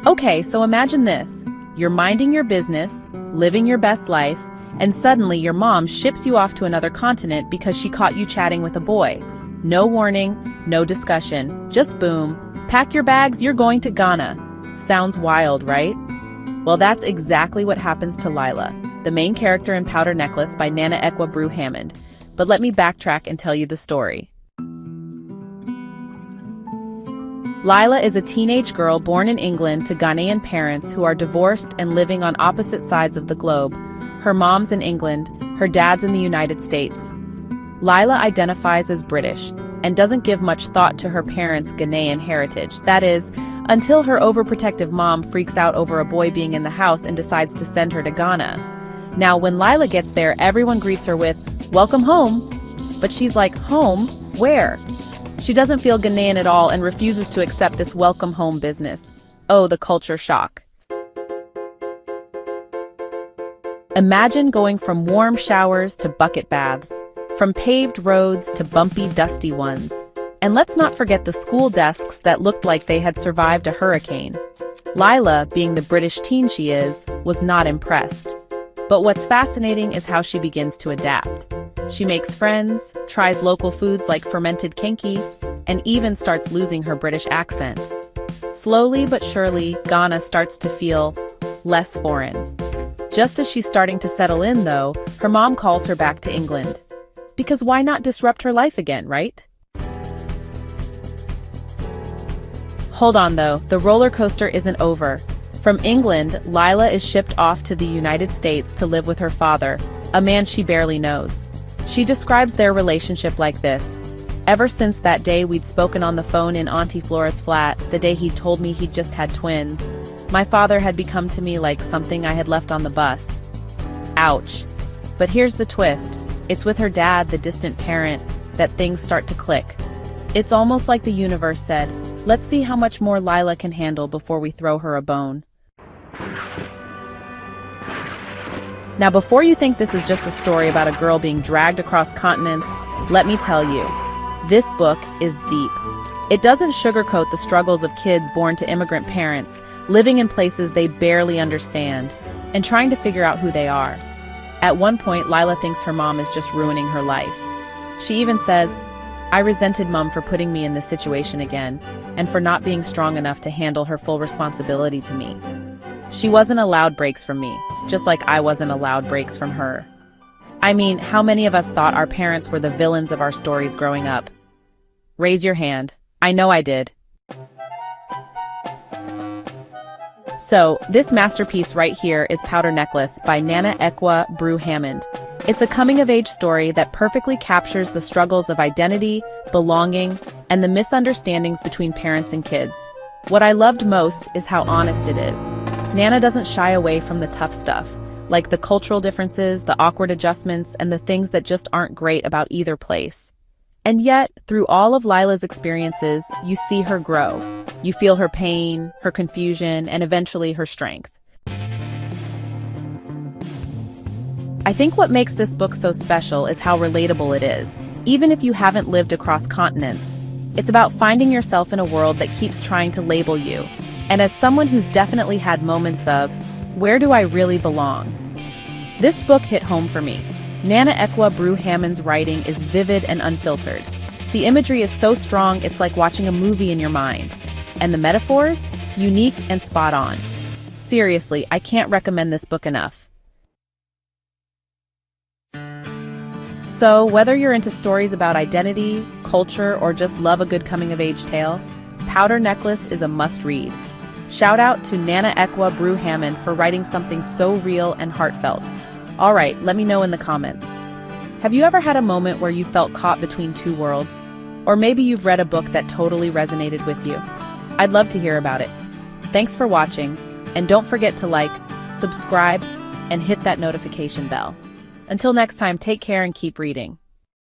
Okay, so imagine this. You're minding your business, living your best life, and suddenly your mom ships you off to another continent because she caught you chatting with a boy. No warning, no discussion, just boom. Pack your bags, you're going to Ghana. Sounds wild, right? Well, that's exactly what happens to Lila, the main character in Powder Necklace by Nana Ekua Brew-Hammond. But let me backtrack and tell you the story. Lila is a teenage girl born in England to Ghanaian parents who are divorced and living on opposite sides of the globe. Her mom's in England, her dad's in the United States. Lila identifies as British and doesn't give much thought to her parents' Ghanaian heritage. That is, until her overprotective mom freaks out over a boy being in the house and decides to send her to Ghana. Now, when Lila gets there, everyone greets her with, "Welcome home." But she's like, "Home? Where?" She doesn't feel Ghanaian at all and refuses to accept this welcome home business. Oh, the culture shock. Imagine going from warm showers to bucket baths, from paved roads to bumpy, dusty ones. And let's not forget the school desks that looked like they had survived a hurricane. Lila, being the British teen she is, was not impressed. But what's fascinating is how she begins to adapt. She makes friends, tries local foods like fermented kenki, and even starts losing her British accent. Slowly but surely, Ghana starts to feel less foreign. Just as she's starting to settle in, though, her mom calls her back to England. Because why not disrupt her life again, right? Hold on, though, the roller coaster isn't over. From England, Lila is shipped off to the United States to live with her father, a man she barely knows. She describes their relationship like this. "Ever since that day we'd spoken on the phone in Auntie Flora's flat, the day he told me he'd just had twins, my father had become to me like something I had left on the bus." Ouch. But here's the twist. It's with her dad, the distant parent, that things start to click. It's almost like the universe said, "Let's see how much more Lila can handle before we throw her a bone." Now, before you think this is just a story about a girl being dragged across continents, let me tell you, this book is deep. It doesn't sugarcoat the struggles of kids born to immigrant parents, living in places they barely understand, and trying to figure out who they are. At one point, Lila thinks her mom is just ruining her life. She even says, "I resented Mom for putting me in this situation again, and for not being strong enough to handle her full responsibility to me. She wasn't allowed breaks from me, just like I wasn't allowed breaks from her." I mean, how many of us thought our parents were the villains of our stories growing up? Raise your hand. I know I did. So, this masterpiece right here is Powder Necklace by Nana Ekua Brew-Hammond. It's a coming-of-age story that perfectly captures the struggles of identity, belonging, and the misunderstandings between parents and kids. What I loved most is how honest it is. Nana doesn't shy away from the tough stuff, like the cultural differences, the awkward adjustments, and the things that just aren't great about either place. And yet, through all of Lila's experiences, you see her grow. You feel her pain, her confusion, and eventually her strength. I think what makes this book so special is how relatable it is, even if you haven't lived across continents. It's about finding yourself in a world that keeps trying to label you. And as someone who's definitely had moments of, where do I really belong? This book hit home for me. Nana Ekua Brew-Hammond's writing is vivid and unfiltered. The imagery is so strong it's like watching a movie in your mind. And the metaphors? Unique and spot on. Seriously, I can't recommend this book enough. So, whether you're into stories about identity, culture, or just love a good coming-of-age tale, Powder Necklace is a must-read. Shout out to Nana Ekua Brew-Hammond for writing something so real and heartfelt. All right, let me know in the comments. Have you ever had a moment where you felt caught between two worlds? Or maybe you've read a book that totally resonated with you. I'd love to hear about it. Thanks for watching, and don't forget to like, subscribe, and hit that notification bell. Until next time, take care and keep reading.